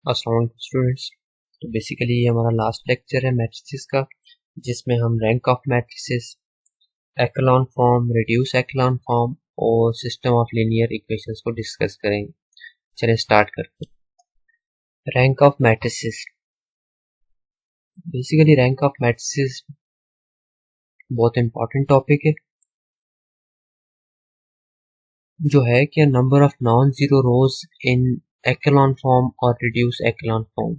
अस्सलाम स्टूडेंट्स। तो बेसिकली ये हमारा लास्ट लेक्चर है मैट्रिसेस का, जिसमें हम rank of matrices, echelon form, reduce echelon form और सिस्टम ऑफ लीनियर इक्वेशंस को डिस्कस करेंगे। चलिए स्टार्ट करते हैं। Rank of matrices. Basically rank of matrices बहुत इंपॉर्टेंट टॉपिक है, जो है कि number of non zero rows in echelon form और रिड्यूस एक्लॉन फॉर्म।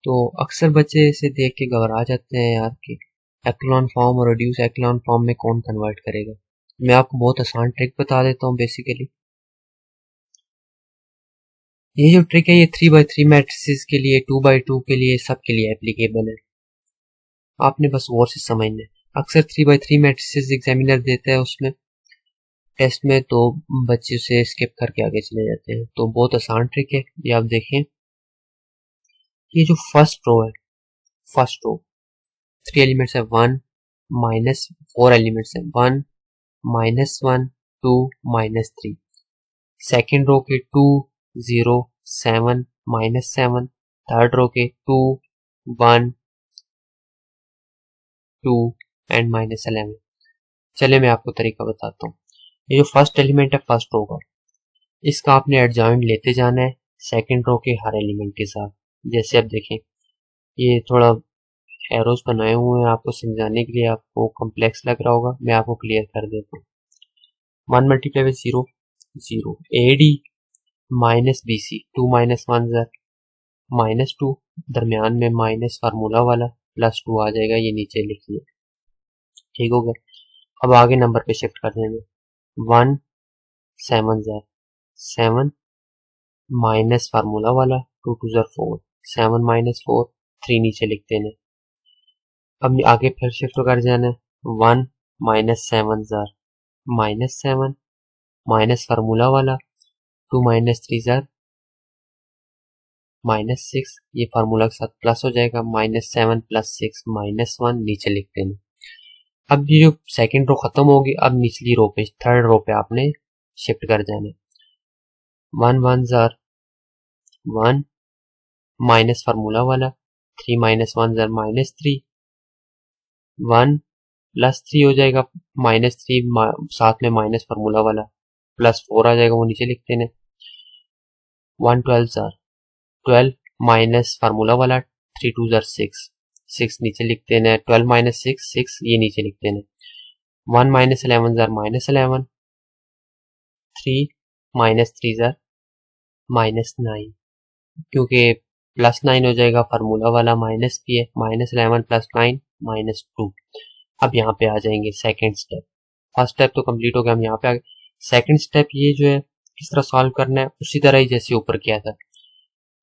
तो अक्सर बच्चे इसे देख के घबरा जाते हैं यार कि एक्लॉन फॉर्म और रिड्यूस एक्लॉन फॉर्म में कौन कन्वर्ट करेगा। मैं आपको बहुत आसान ट्रिक बता देता हूँ। बेसिकली ये जो ट्रिक है ये 3x3 मैट्रिसेस के लिए, 2x2 के लिए, सब के लिए एप्लीकेबल है। आपने बस गौर से समझना है। अक्सर 3x3 मैट्रिसेस एग्जामिनर देता है उसमें टेस्ट में, तो बच्चे उसे स्किप करके आगे चले जाते हैं। तो बहुत आसान ट्रिक है ये। आप देखें, ये जो फर्स्ट रो है, फर्स्ट रो 3 एलिमेंट्स है, 1 माइनस 4 एलिमेंट्स है, 1 माइनस 1 2 माइनस 3। सेकेंड रो के 2 0 7 माइनस 7। थर्ड रो के 2 1 2 एंड माइनस 11। चले मैं आपको तरीका बताता हूँ। ये जो फर्स्ट एलिमेंट है फर्स्ट रो का, इसका आपने एडजॉइंट लेते जाना है सेकेंड रो के हर एलिमेंट के साथ। जैसे आप देखें, ये थोड़ा एरोस बनाए हुए हैं आपको समझाने के लिए, आपको कॉम्प्लेक्स लग रहा होगा, मैं आपको क्लियर कर देता हूँ। 1 multiply with 0 0, AD minus BC, 2 minus 1 ज़र माइनस 2, दरमियान में माइनस फार्मूला वाला प्लस 2 आ जाएगा, ये नीचे लिखिए। ठीक हो गया। अब आगे नंबर पे शिफ्ट कर देंगे। 1 7 ज़र 7 माइनस फार्मूला वाला 2 2 ज़र 4, 7 माइनस 4 3 नीचे लिखते हैं। अब आगे फिर शिफ्ट कर जाना है। 1 माइनस 7 ज़र माइनस 7 माइनस फार्मूला वाला 2 माइनस 3 ज़र माइनस 6, ये फार्मूला के साथ प्लस हो जाएगा। माइनस 7 प्लस 6 माइनस 1 नीचे लिखते हैं। अब ये जो सेकंड रो खत्म होगी, अब निचली रो पे, थर्ड रो पे आपने शिफ्ट कर जाना है। 1 1 ज़र 1 माइनस फार्मूला वाला 3 माइनस 1 ज़र माइनस 3, 1 प्लस 3 हो जाएगा, माइनस 3 साथ में माइनस फार्मूला वाला प्लस 4 आ जाएगा, वो नीचे लिखते हैं। 1 12 ज़र 12 माइनस फार्मूला वाला 3 2 ज़र 6 6 नीचे लिखते हैं। 12 माइनस 6 6, ये नीचे लिखते हैं। 1 माइनस 11 ज़र माइनस 11, 3 माइनस 3 ज़र माइनस 9, क्योंकि प्लस 9 हो जाएगा, फार्मूला वाला माइनस भी है। Minus 11 plus 9 minus 2। अब यहाँ पे आ जाएंगे सेकेंड स्टेप। फर्स्ट स्टेप तो कंप्लीट हो गया, हम यहाँ पे आ गए। सेकेंड स्टेप ये जो है किस तरह सॉल्व करना है, उसी तरह ही जैसे ऊपर किया था।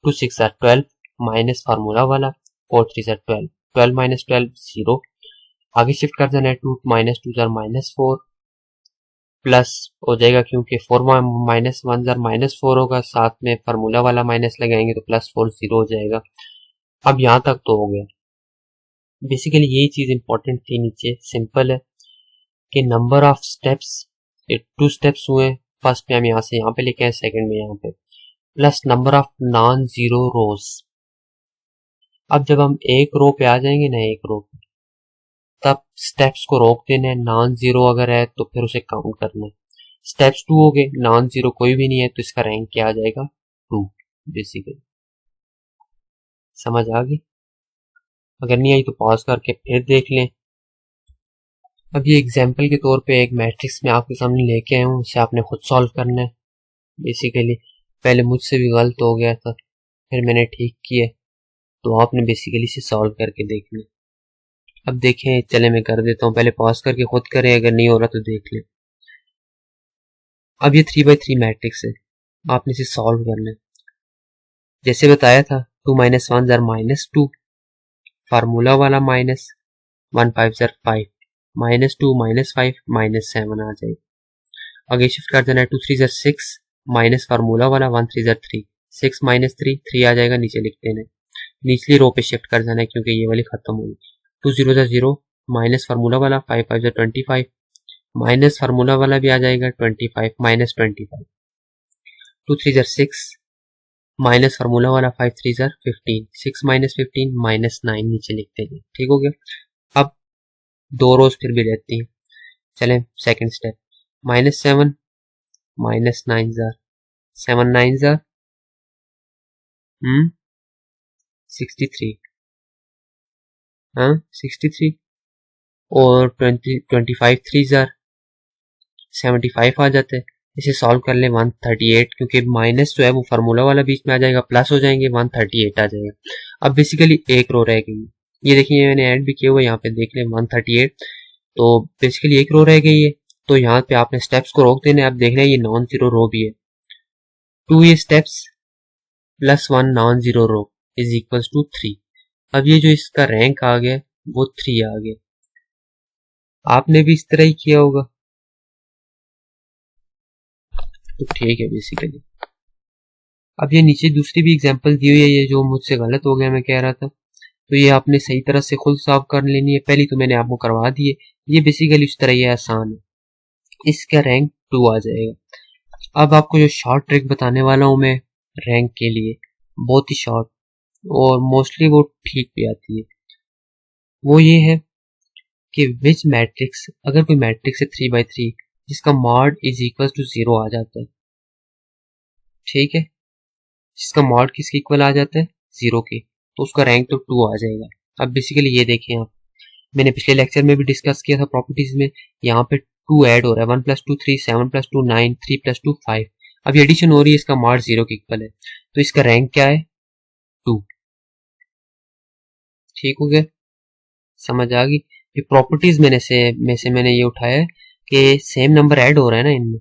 2 6 ज़र 12 माइनस फार्मूला वाला 4 3 ज़र 12, 12 माइनस 12 0। आगे शिफ्ट कर देना है। 2 माइनस 2 ज़र माइनस 4 प्लस हो जाएगा, क्योंकि 4 माइनस 1 ज़र माइनस 4 होगा, साथ में फार्मूला वाला माइनस लगाएंगे तो प्लस 4 0 हो जाएगा। अब यहाँ तक तो हो गया। बेसिकली यही चीज इंपॉर्टेंट थी। नीचे सिंपल है कि नंबर ऑफ स्टेप्स, 2 स्टेप्स हुए। फर्स्ट में हम यहाँ से यहाँ पे लेके आए, सेकंड में यहाँ पे, plus number of non zero रोज। अब जब हम एक रो पे आ जाएंगे ना, एक रो पे, तब स्टेप्स को रोक देना है। नॉन जीरो अगर है तो फिर उसे काउंट करना है। स्टेप्स 2 हो गए, नॉन जीरो कोई भी नहीं है तो इसका रैंक क्या आ जाएगा, 2। बेसिकली समझ आ गई? अगर नहीं आई तो पॉज करके फिर देख लें। अब ये एग्जाम्पल के तौर पे एक मैट्रिक्स में आपके सामने लेके आया हूँ, इसे आपने खुद सॉल्व करना है। बेसिकली पहले मुझसे भी गलत हो गया था, फिर मैंने ठीक किया, तो आपने बेसिकली इसे सॉल्व करके देखना। अब देखें, चले मैं कर देता हूँ, पहले पॉज करके खुद करें, अगर नहीं हो रहा तो देख लें। अब ये 3x3 मैट्रिक्स है, आपने इसे सॉल्व करना है। जैसे बताया था, 2 माइनस 1 ज़र माइनस 2, फार्मूला वाला माइनस 1 5 ज़र 5, माइनस 2 माइनस 5 माइनस 7 आ जाएगा। आगे शिफ्ट कर देना है। 2 3 ज़र 6 माइनस फार्मूला वाला 1 3 ज़र 3, 6 माइनस 3 3 आ जाएगा, नीचे लिख देना है। निचली रो पे शिफ्ट कर जाना है क्योंकि ये वाली खत्म होगी। 2 0 ज़र 0 माइनस फार्मूला वाला 5 5 ज़र 25, माइनस फार्मूला वाला भी आ जाएगा 25 माइनस 25। 2 3 ज़र 6 माइनस फार्मूला वाला 5 3 ज़र 15, 6 माइनस 15 माइनस 9 नीचे लिखते हैं। ठीक हो गया। अब 2 रोज फिर भी रहती हैं। चलें सेकंड स्टेप, -7 माइनस 9 ज़र 7 9 ज़र 63, हाँ 63 और 25 3 ज़र 75 आ जाते हैं। इसे सॉल्व कर लें 138, क्योंकि माइनस जो है वो फार्मूला वाला बीच में आ जाएगा, प्लस हो जाएंगे 138 आ जाएगा। अब बेसिकली एक रो रह गई, ये देखिए मैंने ऐड भी किया हुआ, यहाँ पे देख लें 138, तो बेसिकली एक रो रह गई है। तो यहाँ पे आपने स्टेप्स को रोक देना है। आप देख रहे हैं ये नॉन जीरो रो भी है, 2 ये steps plus 1 non zero row is equal to 3। अब ये जो इसका रैंक आ गया वो 3 आ गया। आपने भी इस तरह ही किया होगा, तो ठीक है बेसिकली। अब ये नीचे दूसरी भी एग्जांपल दी हुई है, ये जो मुझसे गलत हो गया मैं कह रहा था, तो ये आपने सही तरह से खुद सॉल्व कर लेनी है। पहली तो मैंने आपको करवा दी है, ये बेसिकली इस तरह ये आसान है, इसका रैंक 2 आ जाएगा। अब आपको जो शॉर्ट ट्रिक बताने वाला हूं मैं रैंक के लिए, बहुत ही शॉर्ट और मोस्टली वो ठीक भी आती है, वो ये है कि विच मैट्रिक्स, अगर कोई मैट्रिक्स है 3/3 जिसका मॉड इज इक्वल टू 0 आ जाता है, ठीक है, जिसका मॉड किसके इक्वल आ जाता है 0 के, तो उसका रैंक तो 2 आ जाएगा। अब बेसिकली ये देखें आप, मैंने पिछले लेक्चर में भी डिस्कस किया था प्रॉपर्टीज में, यहाँ पे 2 ऐड हो रहा है, 1 + 2 3, 7 + 2 9, 3 + 2 5। अब ये एडिशन हो रही है, इसका मॉड 0 के इक्वल है, तो इसका रैंक क्या है 2। ठीक हो गया, समझ आ गई। ये प्रॉपर्टीज में से मैंने ये उठाया है कि सेम नंबर ऐड हो रहा है ना इनमें,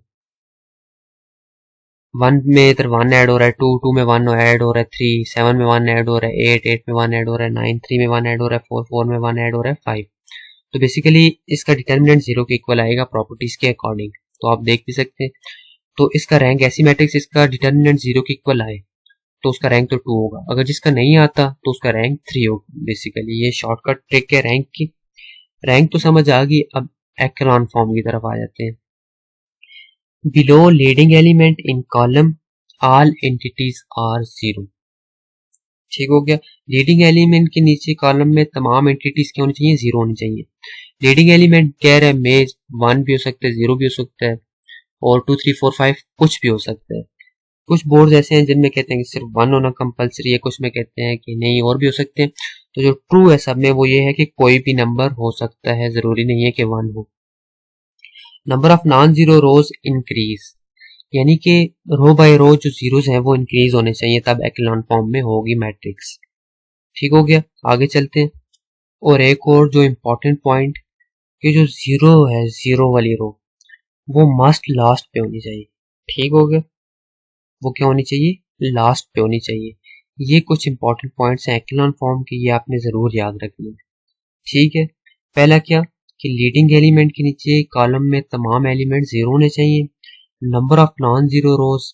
1 में इधर 1 ऐड हो रहा है, 2 में 1 ऐड हो रहा है, 3 7 में 1 ऐड हो रहा है, 8 में 1 ऐड हो रहा है, 9 3 में 1 ऐड हो रहा है, 4 में 1 ऐड हो रहा है, 5। तो बेसिकली इसका डिटर्मिनेंट 0 के इक्वल आएगा प्रॉपर्टीज के अकॉर्डिंग, तो आप देख भी सकते हैं। तो इसका रैंक, ऐसी मैट्रिक्स इसका डिटर्मिनेंट 0 के इक्वल आए तो उसका रैंक तो 2 होगा, अगर जिसका नहीं आता तो उसका रैंक 3 होगा। बेसिकली ये शॉर्टकट ट्रिक है रैंक की। रैंक तो समझ आ गई, अब एक्लॉन फॉर्म की तरफ आ जाते हैं। Below leading element in column all entities are 0। ठीक हो गया, लीडिंग एलिमेंट के नीचे कॉलम में तमाम एंटिटीज क्या होनी चाहिए 0 होनी चाहिए। लीडिंग एलिमेंट कह रहे हैं मेज 1 भी हो सकता है, 0 भी हो सकता है, और 2 3 4 5 कुछ भी हो सकता है। कुछ बोर्ड ऐसे हैं जिनमें कहते हैं कि सिर्फ 1 होना कंपलसरी है, कुछ में कहते हैं कि नहीं और भी हो सकते हैं। तो जो ट्रू है सब में वो ये है कि कोई भी नंबर हो सकता है, जरूरी नहीं है कि 1 हो। Number of non zero rose increase, यानी कि रो बाय रो जो जीरोस हैं वो इंक्रीज होने चाहिए, तब एक्लॉन फॉर्म में होगी मैट्रिक्स। ठीक हो गया, आगे चलते हैं। और एक और जो इम्पोर्टेंट पॉइंट, कि जो जीरो है, जीरो वाली रो वो मस्ट लास्ट पे होनी चाहिए। ठीक हो गया, वो क्या होनी चाहिए लास्ट पे होनी चाहिए। ये कुछ इंपॉर्टेंट पॉइंट्स हैं एक्लॉन फॉर्म के, ये आपने जरूर याद रखने। ठीक है, पहला क्या कि लीडिंग एलिमेंट के नीचे कॉलम में तमाम एलिमेंट 0 होने चाहिए, number of non zero rose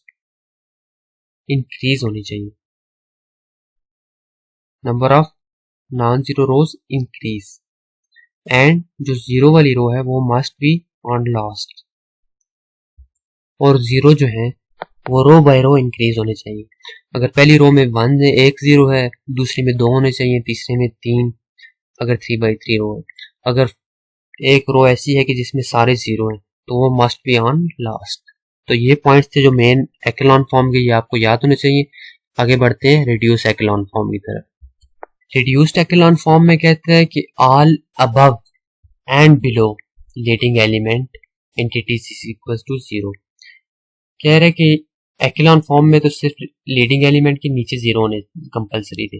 increase होनी चाहिए, number of non zero rose increase, and जो 0 वाली रो है वो मस्ट बी ऑन लास्ट, और 0 जो है वो रो बाय रो इंक्रीज होने चाहिए। अगर पहली रो में 1 0 है, दूसरी में 2 होने चाहिए, तीसरे में 3, अगर 3/3 रो है। अगर एक रो ऐसी है कि जिसमें सारे 0 हैं तो वो मस्ट बी ऑन लास्ट। तो ये पॉइंट्स थे जो मेन एक्लॉन फॉर्म के, ये आपको याद होने चाहिए। आगे बढ़ते हैं रिड्यूस एक्लॉन फॉर्म की तरफ। रिड्यूस्ड एक्लॉन फॉर्म में कहते हैं कि all above and below leading element entities is equal to 0। कह रहे कि एक्लॉन फॉर्म में तो सिर्फ लीडिंग एलिमेंट के नीचे 0 होने कंपलसरी थे।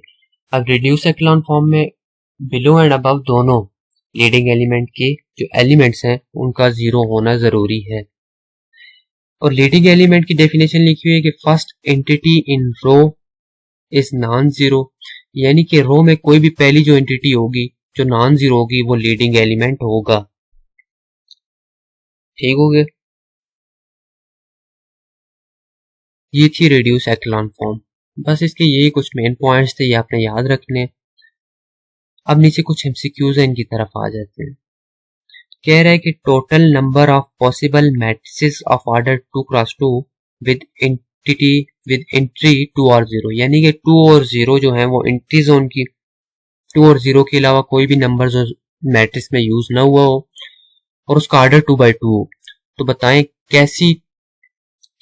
अब रिड्यूस एक्लॉन फॉर्म में बिलो एंड अबव दोनों लीडिंग एलिमेंट के जो एलिमेंट्स हैं उनका 0 होना जरूरी है। और लीडिंग एलिमेंट की डेफिनेशन लिखी हुई है कि first entity in row is non zero, यानी कि रो में कोई भी पहली जो एंटिटी होगी जो नॉन जीरो होगी वो लीडिंग एलिमेंट होगा। ठीक हो गया, ये थी रिड्यूस एक्लॉन फॉर्म। बस इसके यही कुछ मेन पॉइंट्स थे, ये आपने याद रखने। अब नीचे कुछ एमसीक्यूज हैं, इनकी तरफ आ जाते हैं। कह रहा है कि total number of possible matrices of order 2 × 2 with entity with entry 2 और 0, यानी कि 2 और 0 जो है वो एंट्री जोन की 2 और 0 के अलावा कोई भी नंबर जो मैट्रिक्स में यूज ना हुआ हो और उसका ऑर्डर 2/2 हो। तो बताएं कैसी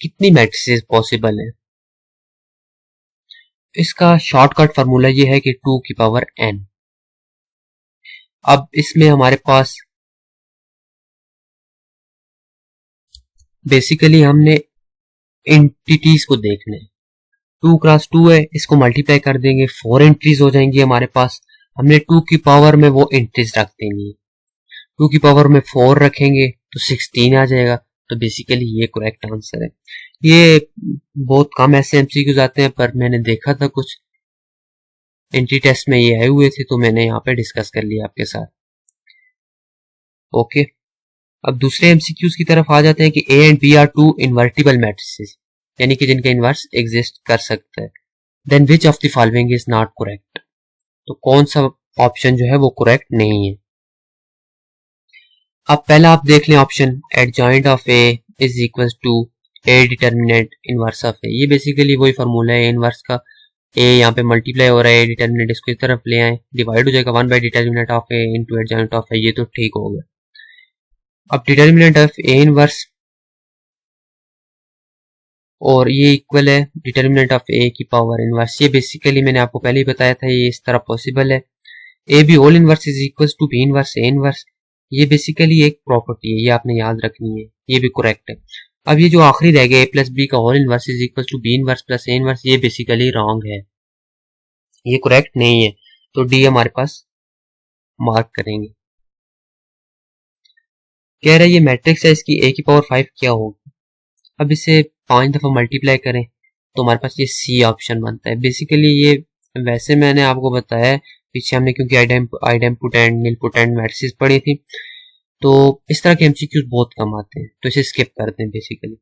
कितनी मैट्रिसेस पॉसिबल है। इसका शॉर्टकट फार्मूला ये है कि 2 की पावर n। अब इसमें हमारे पास बेसिकली हमने एंटिटीज को देखना है। 2 क्रॉस 2 है, इसको मल्टीप्लाई कर देंगे, 4 एंट्रीज हो जाएंगी हमारे पास। हमने 2 की पावर में वो एंट्रीज रख देंगी, 2 की पावर में 4 रखेंगे तो 16 आ जाएगा। तो बेसिकली ये करेक्ट आंसर है। ये बहुत कम ऐसे एमसीक्यूज आते हैं, पर मैंने देखा था कुछ एंट्री टेस्ट में ये आए हुए थे, तो मैंने यहाँ पे डिस्कस कर लिया आपके साथ। ओके, अब दूसरे एमसीक्यूज की तरफ आ जाते हैं कि A and B are 2 invertible matrices, यानी कि जिनका इन्वर्स एग्जिस्ट कर सकता है। Then which of the following is not correct, तो कौन सा ऑप्शन जो है वो करेक्ट नहीं है। अब पहला आप देख लें option, adjoint of A is equal to A determinant inverse of A. ये बेसिकली वही फार्मूला है इनवर्स का। ए यहाँ पे मल्टीप्लाई हो रहा है, डिटर्मिनेंट इसको इस तरफ ले आए, डिवाइड हो जाएगा 1 by determinant of A into adjoint of A. ये तो ठीक हो गया। अब डिटर्मिनेंट ऑफ ए इनवर्स और ये इक्वल है डिटर्मिनेंट ऑफ ए की पावर इनवर्स। ये बेसिकली मैंने आपको पहले ही बताया था, ये इस तरह पॉसिबल है। A B whole inverse is equal to B inverse A inverse. ये बेसिकली एक प्रॉपर्टी है, ये आपने याद रखनी है, ये भी करेक्ट है। अब ये जो आखिरी रह गया ए प्लस बी का whole inverse is equal to B inverse plus A inverse, ये बेसिकली रॉन्ग है, ये करेक्ट नहीं है। तो डी हमारे पास मार्क करेंगे। कह रहा है ये मैट्रिक्स है, इसकी ए की पावर 5 क्या होगी। अब इसे 5 दफा मल्टीप्लाई करें तो हमारे पास ये सी ऑप्शन बनता है। बेसिकली ये वैसे मैंने आपको बताया पीछे हमने, क्योंकि आइडेम्पोटेंट नीलपोटेंट मैट्रिसेस पढ़ी थी, तो इस तरह के एमसीक्यूज बहुत कम आते हैं, तो इसे स्किप करते हैं। बेसिकली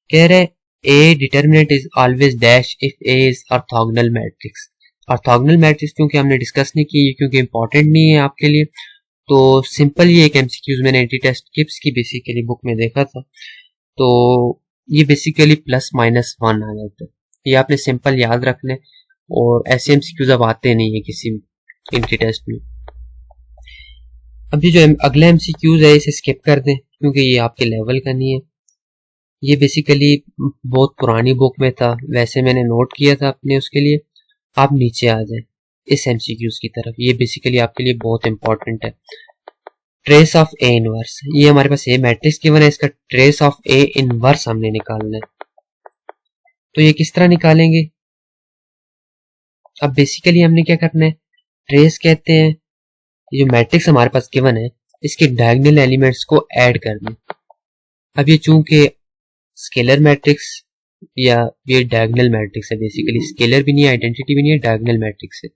कह रहे ए determinant is always dash if A is orthogonal matrix. Orthogonal matrix क्योंकि हमने डिस्कस नहीं की, क्योंकि इंपॉर्टेंट नहीं है आपके लिए, तो सिंपल ये एक एमसीक्यूज मैंने एंटी टेस्ट किप्स की बेसिकली बुक में देखा था, तो ये बेसिकली प्लस माइनस 1 आ जाता है। ये आपने सिंपल याद रखना है, और ऐसे एमसीक्यूज अब आते नहीं है किसी एंटी टेस्ट में। अभी जो अगला एमसीक्यूज है इसे स्किप कर दें, क्योंकि ये आपके लेवल का नहीं है। ये बेसिकली बहुत पुरानी बुक में था, वैसे मैंने नोट किया था अपने उसके लिए। आप नीचे आ जाए इस एमसीक्यूज की तरफ, ये बेसिकली आपके लिए बहुत इंपॉर्टेंट है। ट्रेस ऑफ ए इनवर्स, ये हमारे पास ए मैट्रिक्स गिवन है, इसका ट्रेस ऑफ ए इनवर्स हमने निकालना है। तो ये किस तरह निकालेंगे। अब बेसिकली हमने क्या करना है, ट्रेस कहते हैं ये जो मैट्रिक्स हमारे पास गिवन है इसके डायगोनल एलिमेंट्स को ऐड करना। अब ये चूंकि स्केलर मैट्रिक्स या ये डायगोनल मैट्रिक्स है, बेसिकली स्केलर भी नहीं है, आइडेंटिटी भी नहीं है, डायगोनल मैट्रिक्स है,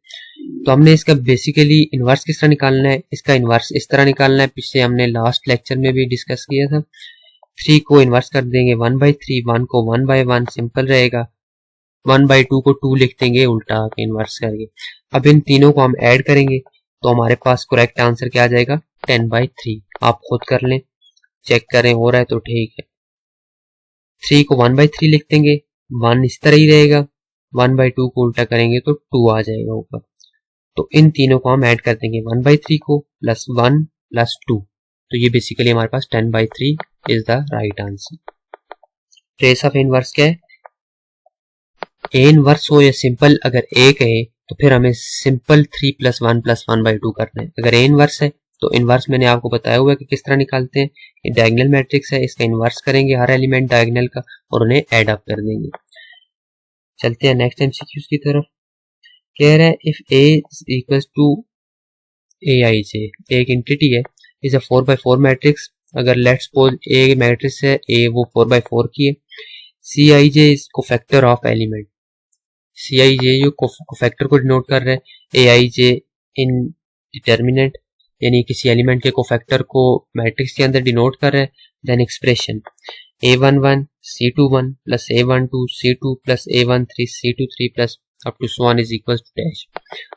तो हमने इसका बेसिकली इनवर्स किस तरह निकालना है। इसका इनवर्स इस तरह निकालना है, पीछे हमने लास्ट लेक्चर में भी डिस्कस किया था। 3 को इनवर्स कर देंगे 1/3, 1 को 1/1, सिंपल रहेगा। 1/2 को 2 लिख देंगे उल्टा के इनवर्स करके। अब इन तीनों को हम ऐड करेंगे तो हमारे पास करेक्ट आंसर क्या आ जाएगा, 10/3। आप खुद कर लें, चेक करें हो रहा है तो ठीक है। 3 को 1/3 लिख देंगे, 1 इस तरह ही रहेगा, 1/2 को उल्टा करेंगे तो 2 आ जाएगा ऊपर। तो इन तीनों को हम ऐड कर देंगे 1/3 को प्लस 1 प्लस 2, तो ये बेसिकली हमारे पास 10/3 is the right answer. Trace of inverse क्या है, ए इनवर्स हो या सिंपल, अगर ए कहे तो फिर हमें सिंपल 3 + 1 + 1/2 करना है। अगर ए इनवर्स है तो इनवर्स मैंने आपको बताया हुआ है कि किस तरह निकालते हैं। ये डायगोनल मैट्रिक्स है, इसका इनवर्स करेंगे हर एलिमेंट डायगोनल का और उन्हें ऐड अप कर देंगे। चलते हैं नेक्स्ट एमसीक्यूज की तरफ। कह रहा है इफ ए इक्वल्स टू ए आई जे, एक एंटिटी है, इज अ 4/4 मैट्रिक्स। अगर लेट्स सपोज ए मैट्रिक्स है, ए वो 4/4 की है। सी आई जे इज कोफैक्टर ऑफ एलिमेंट, सी आई जे जो कोफैक्टर को डिनोट कर रहा है, ए आई जे इन डिटर्मिनेंट यानी किसी एलिमेंट के कोफैक्टर को मैट्रिक्स के अंदर डिनोट कर रहा है। Then expression a11 c21 plus a12 c2 plus a13 c23 plus up to so on is equal to dash.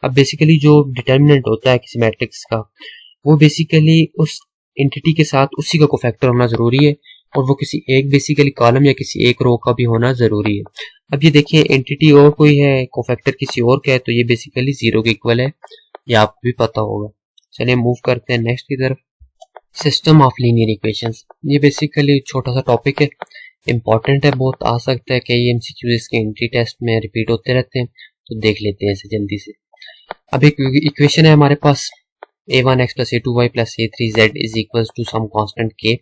अब बेसिकली जो डिटर्मिनेंट होता है किसी मैट्रिक्स का, वो बेसिकली उस एंटिटी के साथ उसी का कोफैक्टर होना जरूरी है। और वो किसी एक बेसिकली कॉलम या किसी एक रो का भी होना जरूरी है। अब ये देखिए एंटिटी और कोई है, कोफैक्टर किसी और का है, तो ये बेसिकली 0 के इक्वल है, ये आपको भी पता होगा। चलिए मूव करते हैं नेक्स्ट की तरफ। सिस्टम ऑफ लीनियर इक्वेशंस, ये बेसिकली छोटा सा टॉपिक है, इंपॉर्टेंट है, बहुत आ सकता है कई एमसीक्यूज इसके एंट्री टेस्ट में रिपीट होते रहते हैं, तो देख लेते हैं इसे जल्दी से। अब एक इक्वेशन है हमारे पास a1x plus a2y plus a3z is equals to some constant k।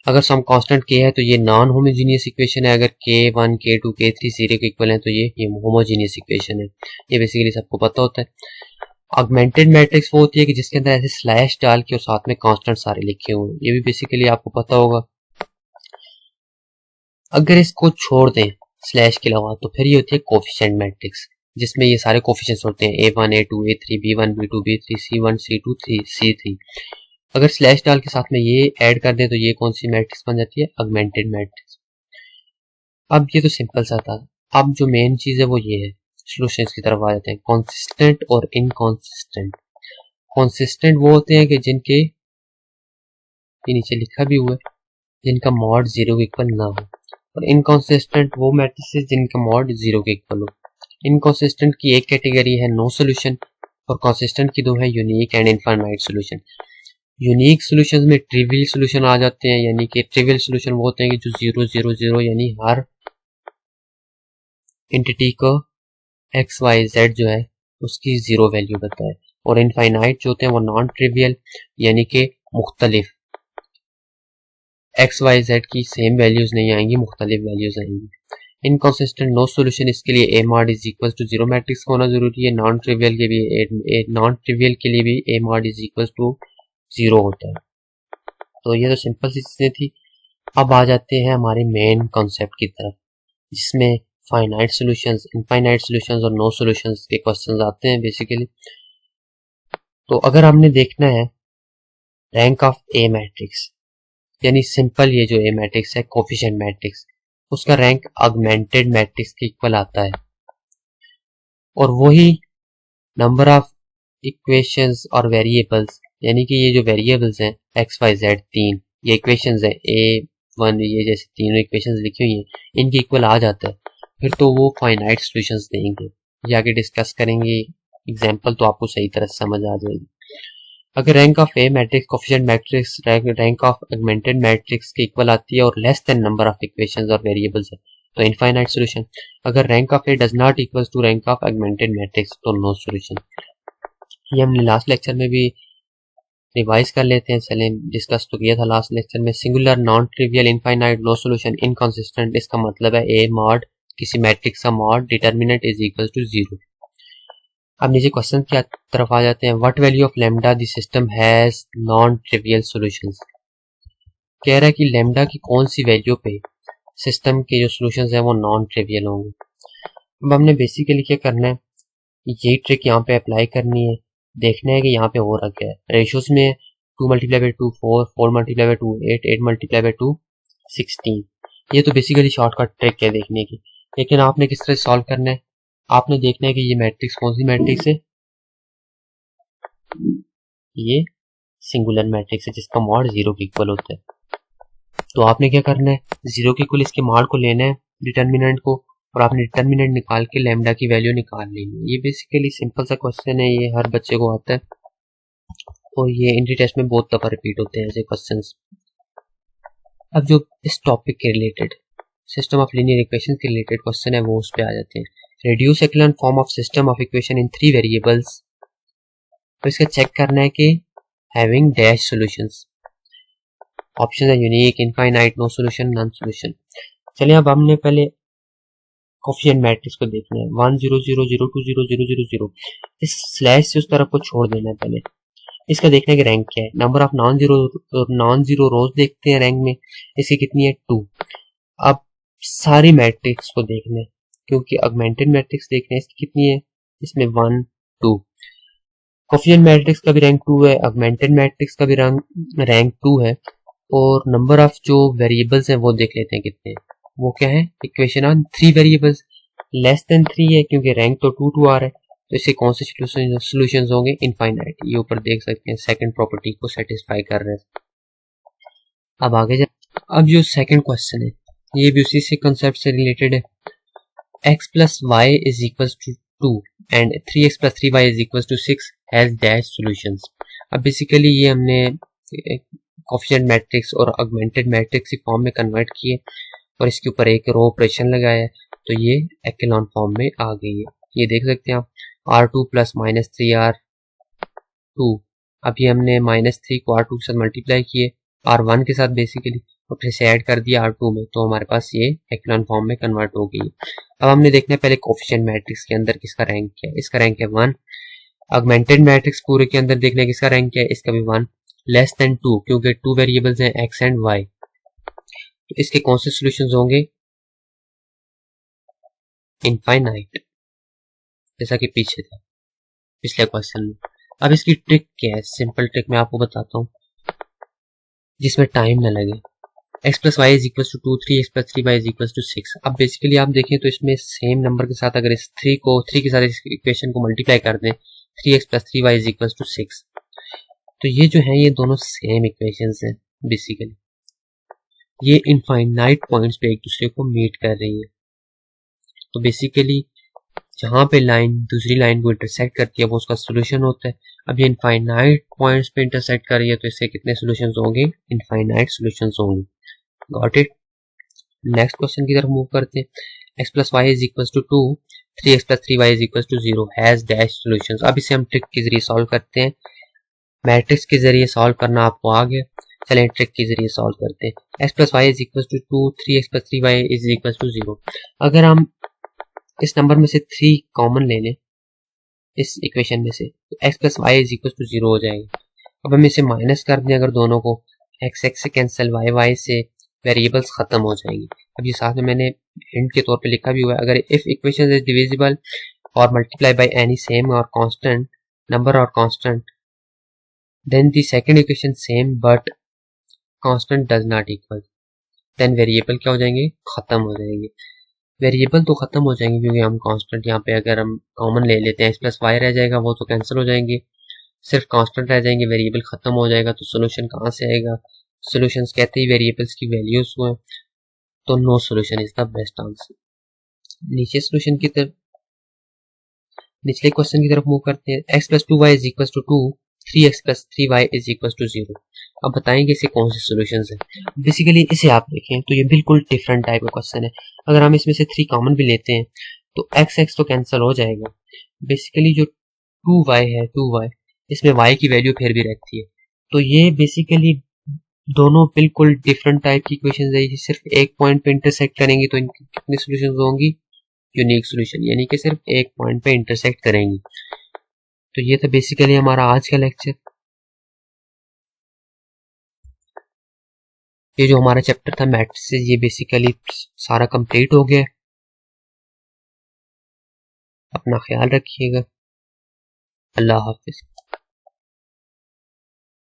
अगर सम कांस्टेंट k है तो ये नॉन होमोजीनियस इक्वेशन है, अगर k1 k2 k3 0 के इक्वल है तो ये होमोजीनियस इक्वेशन है, ये बेसिकली सबको पता होता है। ऑगमेंटेड मैट्रिक्स वो होती है कि जिसके अंदर ऐसे स्लैश डाल के और साथ में कांस्टेंट सारे लिखे हुए हैं, ये भी बेसिकली आपको पता होगा। अगर इसको छोड़ दें स्लैश के अलावा तो फिर ये होती है कोफिशिएंट मैट्रिक्स, जिसमें ये सारे कोफिशिएंट्स होते हैं a1 a2 a3 b1 b2 b3 c1 c2 c3। अगर स्लैश डाल के साथ में ये ऐड कर दें तो ये कौन सी मैट्रिक्स बन जाती है, ऑगमेंटेड मैट्रिक्स। अब ये तो सिंपल सा था। अब जो मेन चीज है वो ये है, सॉल्यूशंस की तरफ आ जाते हैं। कॉन्सिस्टेंट और इनकॉन्सिस्टेंट। कॉन्सिस्टेंट वो होते हैं कि जिनके नीचे लिखा भी हुआ है, जिनका मॉड 0 के इक्वल ना हो, और इनकॉन्सिस्टेंट वो मैट्रिसेस जिनका मॉड 0 के इक्वल हो। इनकॉन्सिस्टेंट की एक कैटेगरी है नो सोल्यूशन, और कंसिस्टेंट की दो है unique and infinite solution. Unique solutions में ट्रिवियल सॉल्यूशन आ जाते हैं, यानी कि ट्रिवियल सॉल्यूशन वो होते हैं कि जो 0 0 0 यानी हर एंटिटी को एक्स वाई जेड जो है उसकी 0 वैल्यू बताए, और इनफाइनाइट जो होते हैं वो नॉन ट्रिवियल यानी कि मुख्तलिफ एक्स वाई जेड की सेम वैल्यूज नहीं आएंगी, मुख्तलिफ वैल्यूज आएंगी। इनकॉन्सिस्टेंट नो सोल्यूशन, इसके लिए A mod is equal to 0 matrix होना जरूरी है। नॉन ट्रिवियल के भी नॉन ट्रिवियल के लिए भी ए मॉड इज इक्वल टू 0 होता है। तो ये तो सिंपल सी चीजें थी। अब आ जाते हैं हमारे मेन कॉन्सेप्ट की तरफ, जिसमें फाइनाइट सॉल्यूशंस, इनफाइनाइट सॉल्यूशंस और नो सॉल्यूशंस के क्वेश्चंस आते हैं बेसिकली। तो अगर हमने देखना है रैंक ऑफ ए मैट्रिक्स, यानी सिंपल ये जो ए मैट्रिक्स है कोफिशिएंट मैट्रिक्स, उसका रैंक ऑगमेंटेड मैट्रिक्स के इक्वल आता है, और वही नंबर ऑफ इक्वेशंस और वेरिएबल्स, यानी कि ये जो वेरिएबल्स हैं एक्स वाई जेड 3, ये इक्वेशंस हैं a1, ये जैसे तीनों इक्वेशंस लिखी हुई हैं, इनके इक्वल आ जाता है, फिर तो वो फाइनाइट सॉल्यूशंस देंगे। ये आगे डिस्कस करेंगे एग्जांपल, तो आपको सही तरह से समझ आ जाएगी। अगर rank of A matrix coefficient matrix rank of augmented matrix के इक्वल आती है और less than number of equations और वेरिएबल्स है तो इनफाइनाइट सॉल्यूशन। अगर rank of A does not equals to rank of augmented matrix तो नो सॉल्यूशन। ये हमने लास्ट लेक्चर में भी रिवाइज कर लेते हैं, चलें डिस्कस तो किया था लास्ट लेक्चर में। Singular non trivial infinite no solution inconsistent, इसका मतलब है ए मॉड किसी मैट्रिक्स का mod determinant is equal to 0। अब नीचे क्वेश्चन की तरफ आ जाते हैं। What value of lambda the system has non trivial solutions. कह रहा है कि लैम्डा की कौन सी वैल्यू पे सिस्टम के जो सॉल्यूशंस हैं वो नॉन ट्रिवियल होंगे। अब हमने बेसिकली क्या करना है, यही ट्रिक यहाँ पे अप्लाई करनी है, देखना है कि यहाँ पे हो रहा क्या है। रेशियोज में 2 multiply by 2 4, 4 multiply by 2 8, 8 multiply by 2 16। ये तो बेसिकली शॉर्टकट ट्रिक है देखने की, लेकिन आपने किस तरह सॉल्व करना है, आपने देखना है कि ये मैट्रिक्स कौन सी मैट्रिक्स है, ये सिंगुलर मैट्रिक्स है जिसका मॉड 0 के इक्वल होता है। तो आपने क्या करना है, 0 के इक्वल इसके मॉड को लेना है डिटर्मिनेंट को, और आपने डिटर्मिनेंट निकाल के लैम्डा की वैल्यू निकाल लेनी है। ये बेसिकली सिंपल सा क्वेश्चन है, ये हर बच्चे को आता है, और ये एंट्री टेस्ट में बहुत दफा रिपीट होते हैं ऐसे क्वेश्चंस। अब जो इस टॉपिक के related system of linear equation के रिलेटेड क्वेश्चन है वो उस पे आ जाते हैं। Reduce echelon form of system of equation in 3 variables. तो इसका चेक करना है कि हैविंग डैश सॉल्यूशंस। ऑप्शन है unique, infinite, no solution, non solution. चलिए अब हमने पहले कोफिशिएंट मैट्रिक्स को देखना है। 1 0 0 0 2 0 0 0 0, इस स्लैश से उस तरफ को छोड़ देना है पहले। इसका देखना है कि रैंक क्या है। नंबर ऑफ नॉन जीरो रोज देखते हैं रैंक में, इसकी कितनी है 2। अब सारी मैट्रिक्स को देखना है, क्योंकि ऑगमेंटेड मैट्रिक्स देखना है, इसकी कितनी है, इसमें 1 2। कोफिशिएंट मैट्रिक्स का भी रैंक 2 है, ऑगमेंटेड मैट्रिक्स का भी रैंक 2 है, और नंबर ऑफ जो वेरिएबल्स हैं वो देख लेते हैं कितने हैं। वो क्या है, equation on 3 variables, less than 3 है क्योंकि रैंक तो 2 2 आ रहा है, तो इससे कौन से सॉल्यूशंस होंगे, इनफाइनाइट। ये ऊपर देख सकते हैं सेकंड प्रॉपर्टी को सेटिस्फाई कर रहे हैं। अब आगे अब जो सेकंड क्वेश्चन है ये भी उसी से कंसेप्ट से रिलेटेड है। x plus y is equals to 2 and 3x plus 3y is equals to 6 has dash solutions। अब बेसिकली ये हमने कोफिशिएंट मैट्रिक्स और ऑगमेंटेड मैट्रिक्स की फॉर्म में कन्वर्ट किए और इसके ऊपर एक रो ऑपरेशन लगाया है, तो ये एक्लोन फॉर्म में आ गई है। ये देख सकते हैं आप, r2 प्लस माइनस 3r2। अभी हमने -3 को r2 के साथ मल्टीप्लाई किए r1 के साथ बेसिकली, और फिर से ऐड कर दिया r2 में, तो हमारे पास ये एक्लोन फॉर्म में कन्वर्ट हो गई। अब हमने देखना है पहले कोफिशिएंट मैट्रिक्स के अंदर किसका रैंक क्या है। इसका रैंक है 1। ऑगमेंटेड मैट्रिक्स पूरे के अंदर देखना है किसका रैंक क्या है। इसका भी 1 लेस देन 2, क्योंकि 2 वेरिएबल्स हैं x एंड y। तो इसके कौन से सॉल्यूशंस होंगे? इनफाइनाइट, जैसा कि पीछे था पिछले क्वेश्चन में। अब इसकी ट्रिक क्या है? सिंपल ट्रिक मैं आपको बताता हूँ जिसमें टाइम न लगे। x plus y is equal to 2, 3x plus 3y is equal to 6। अब बेसिकली आप देखें तो इसमें सेम नंबर के साथ अगर इस 3 के साथ इस इक्वेशन को मल्टीप्लाई कर दें, 3x plus 3y is equal to 6, तो ये जो है ये दोनों सेम इक्वेशंस हैं। बेसिकली ये इनफाइनाइट पॉइंट्स पे एक दूसरे को मीट कर रही है। तो बेसिकली जहाँ पे लाइन दूसरी लाइन को इंटरसेक्ट करती है वो उसका सोल्यूशन होता है। अब ये इनफाइनाइट पॉइंट्स पे इंटरसेक्ट कर रही है, तो इससे कितने सोल्यूशंस होंगे? इनफाइनाइट सोल्यूशंस होंगे। Got it. नेक्स्ट क्वेश्चन की तरफ मूव करते हैं। x plus y is equal to 2, 3x plus 3y is equal to 0 has dash solutions. अब इसे हम ट्रिक के जरिए सॉल्व करते हैं। मैट्रिक्स के जरिए सॉल्व करना आपको आ गया, चलें ट्रिक के जरिए सॉल्व करते हैं। x plus y is equal to 2, 3x plus 3y is equal to 0। अगर हम इस नंबर में से 3 कॉमन ले लें इस इक्वेशन में से, तो x plus y is equal to 0 हो जाएगा। अब हम इसे माइनस कर दें अगर दोनों को, x से कैंसिल, y से वेरिएबल्स खत्म हो जाएंगी। अब ये साथ में मैंने हिंट के तौर पे लिखा भी हुआ है, अगर इफ इक्वेशन इज डिविजिबल और मल्टीप्लाई बाय एनी सेम और कांस्टेंट नंबर और constant, then the second equation same but constant does not equal, then variable क्या हो जाएंगे? खत्म हो जाएंगे। वेरिएबल तो खत्म हो जाएंगे क्योंकि हम कांस्टेंट यहाँ पे अगर हम कॉमन ले लेते हैं, x प्लस वाई रह जाएगा, वो तो कैंसिल हो जाएंगे, सिर्फ कांस्टेंट रह जाएंगे, वेरिएबल खत्म हो जाएगा। तो सोल्यूशन कहाँ से आएगा? सॉल्यूशंस कहते ही वेरिएबल्स की वैल्यूज हुए, तो no solution is the best answer. नीचे सॉल्यूशन की तरफ, निचले क्वेश्चन की तरफ मूव करते हैं। x plus 2y is equal to 2, 3x plus 3y is equal to 0। अब बताएंगे इसे कौन से सॉल्यूशंस हैं। बेसिकली इसे आप देखें तो ये बिल्कुल डिफरेंट टाइप का क्वेश्चन है। अगर हम इसमें से 3 कॉमन भी लेते हैं तो x तो कैंसिल हो जाएगा। बेसिकली जो 2y है, 2y, इसमें y की वैल्यू फिर भी रहती है। तो ये बेसिकली दोनों बिल्कुल डिफरेंट टाइप की इक्वेशंस है। सिर्फ एक पॉइंट पे इंटरसेक्ट करेंगी तो इनकी कितनी सॉल्यूशंस होंगी? यूनिक सॉल्यूशन, यानी कि सिर्फ एक पॉइंट पे इंटरसेक्ट करेंगी। तो ये था बेसिकली हमारा आज का लेक्चर। ये जो हमारा चैप्टर था मैट्रिसेस, ये बेसिकली सारा कंप्लीट हो गया। अपना ख्याल रखिएगा। अल्लाह हाफिज।